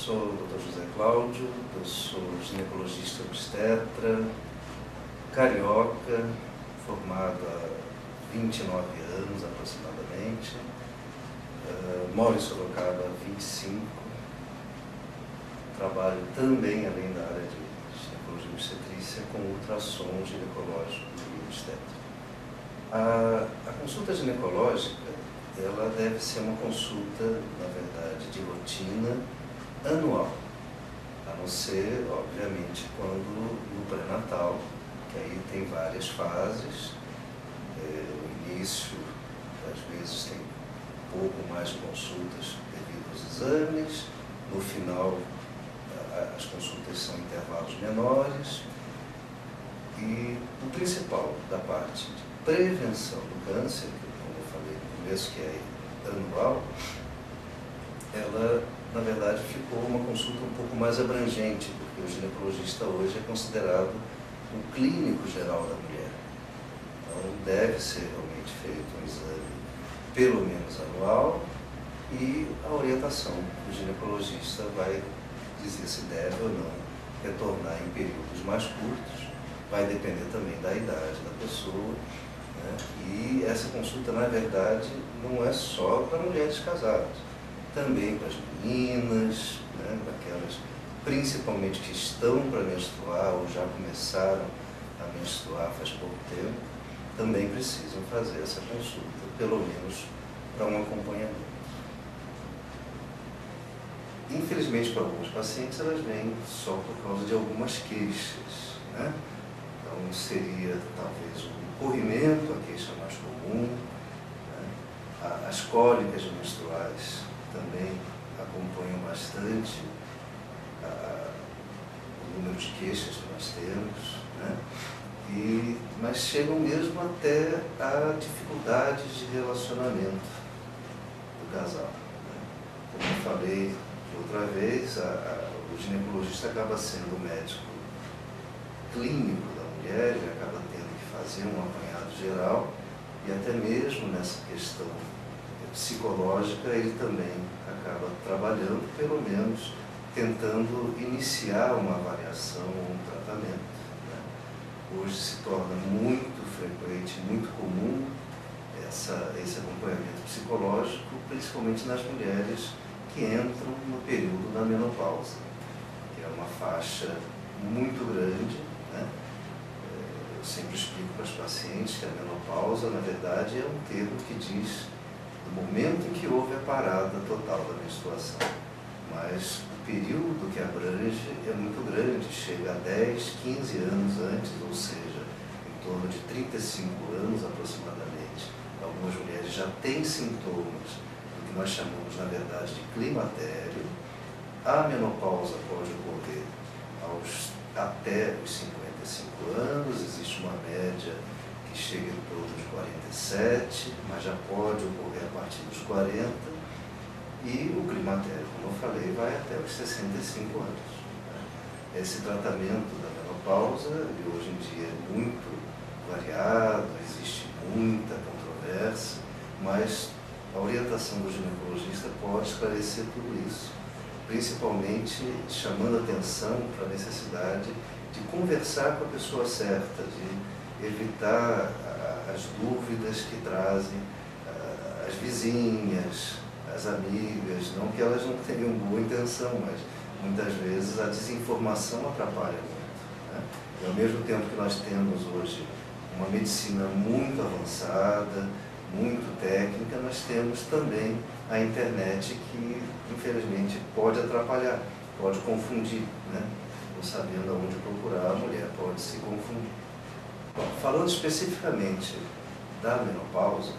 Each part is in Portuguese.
sou o Dr. José Cláudio, eu sou ginecologista obstetra, carioca, formado há 29 anos aproximadamente, moro em Sorocaba há 25, trabalho também, além da área de ginecologia e obstetrícia, com ultrassom ginecológico e obstétrico. A consulta ginecológica, ela deve ser uma consulta, na verdade, de rotina anual, a não ser, obviamente, quando no pré-natal, que aí tem várias fases. No início, às vezes, tem um pouco mais de consultas devido aos exames, no final, as consultas são em intervalos menores, e o principal da parte de prevenção do câncer, como eu falei no começo, que é anual, ela, na verdade, ficou uma consulta um pouco mais abrangente, porque o ginecologista hoje é considerado o clínico geral da mulher. Então, deve ser realmente feito um exame pelo menos anual, e a orientação do ginecologista vai dizer se deve ou não retornar em períodos mais curtos, vai depender também da idade da pessoa, né? E essa consulta, na verdade, não é só para mulheres casadas, também para as meninas, né? Aquelas principalmente que estão para menstruar ou já começaram a menstruar faz pouco tempo, também precisam fazer essa consulta, pelo menos para um acompanhamento. Infelizmente, para alguns pacientes, elas vêm só por causa de algumas queixas, né? Então, seria talvez o corrimento, a queixa mais comum, né? As cólicas menstruais também acompanham bastante o número de queixas que nós temos, né? Mas chegam mesmo até a dificuldades de relacionamento do casal, né? Como eu falei outra vez, o ginecologista acaba sendo o médico clínico da mulher, ele acaba tendo que fazer um apanhado geral, e até mesmo nessa questão psicológica ele também acaba trabalhando, pelo menos tentando iniciar uma avaliação ou um tratamento, né? Hoje se torna muito frequente, muito comum esse acompanhamento psicológico, principalmente nas mulheres que entram no período da menopausa, que é uma faixa muito grande, né? Eu sempre explico para os pacientes que a menopausa, na verdade, é um termo que diz do momento em que houve a parada total da menstruação, mas o período que abrange é muito grande, chega a 10, 15 anos antes, ou seja, em torno de 35 anos aproximadamente. Algumas mulheres já têm sintomas que nós chamamos, na verdade, de climatério. A menopausa pode ocorrer até os 55 anos, existe uma média que chega em torno de 47, mas já pode ocorrer a partir dos 40, e o climatério, como eu falei, vai até os 65 anos. Esse tratamento da menopausa, hoje em dia, é muito variado, existe muita controvérsia, mas a orientação do ginecologista pode esclarecer tudo isso, principalmente chamando atenção para a necessidade de conversar com a pessoa certa, de evitar as dúvidas que trazem as vizinhas, as amigas, não que elas não tenham boa intenção, mas muitas vezes a desinformação atrapalha muito, né? E ao mesmo tempo que nós temos hoje uma medicina muito avançada, muito técnica, nós temos também a internet que, infelizmente, pode atrapalhar, pode confundir, né? Não sabendo aonde procurar, a mulher pode se confundir. Bom, falando especificamente da menopausa,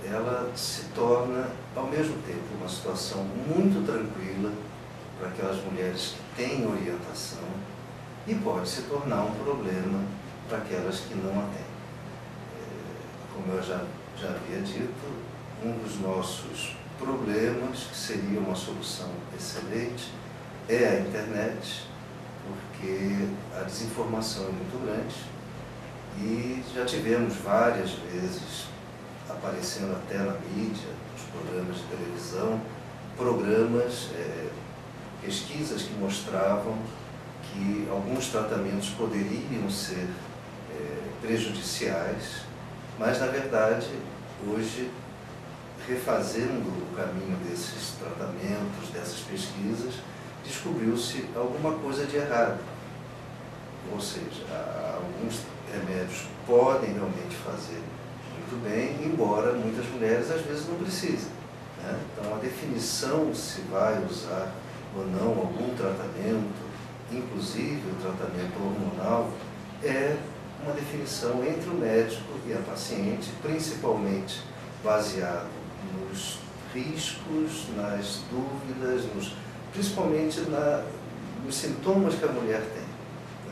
ela se torna, ao mesmo tempo, uma situação muito tranquila para aquelas mulheres que têm orientação, e pode se tornar um problema para aquelas que não a têm. Como eu já havia dito, um dos nossos problemas, que seria uma solução excelente, é a internet, porque a desinformação é muito grande, e já tivemos várias vezes aparecendo até na mídia, nos programas de televisão, programas pesquisas que mostravam que alguns tratamentos poderiam ser prejudiciais, mas na verdade hoje, refazendo o caminho desses tratamentos, dessas pesquisas, descobriu-se alguma coisa de errado. Ou seja, alguns remédios podem realmente fazer muito bem, embora muitas mulheres às vezes não precisem, né? Então a definição se vai usar ou não algum tratamento, inclusive o tratamento hormonal, é uma definição entre o médico e a paciente, principalmente baseado nos riscos, nas dúvidas, principalmente nos sintomas que a mulher tem,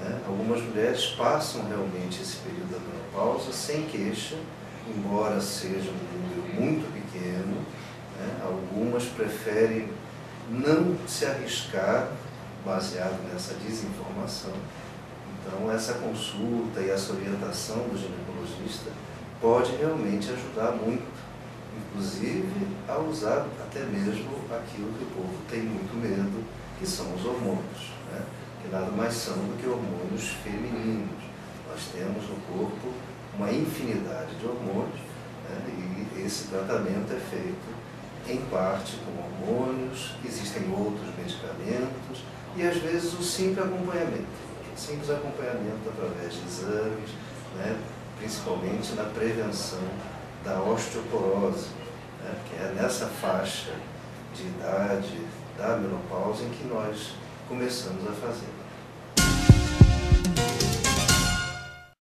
né? Algumas mulheres passam realmente esse período da menopausa sem queixa, embora seja um número muito pequeno, né? Algumas preferem não se arriscar baseado nessa desinformação. Então, essa consulta e essa orientação do ginecologista pode realmente ajudar muito, inclusive a usar até mesmo aquilo que o povo tem muito medo, que são os hormônios, né? Que nada mais são do que hormônios femininos. Nós temos no corpo uma infinidade de hormônios, né? E esse tratamento é feito em parte com hormônios, existem outros medicamentos e às vezes o simples acompanhamento através de exames, né? Principalmente na prevenção da osteoporose, né? Que é nessa faixa de idade da menopausa em que nós começamos a fazer.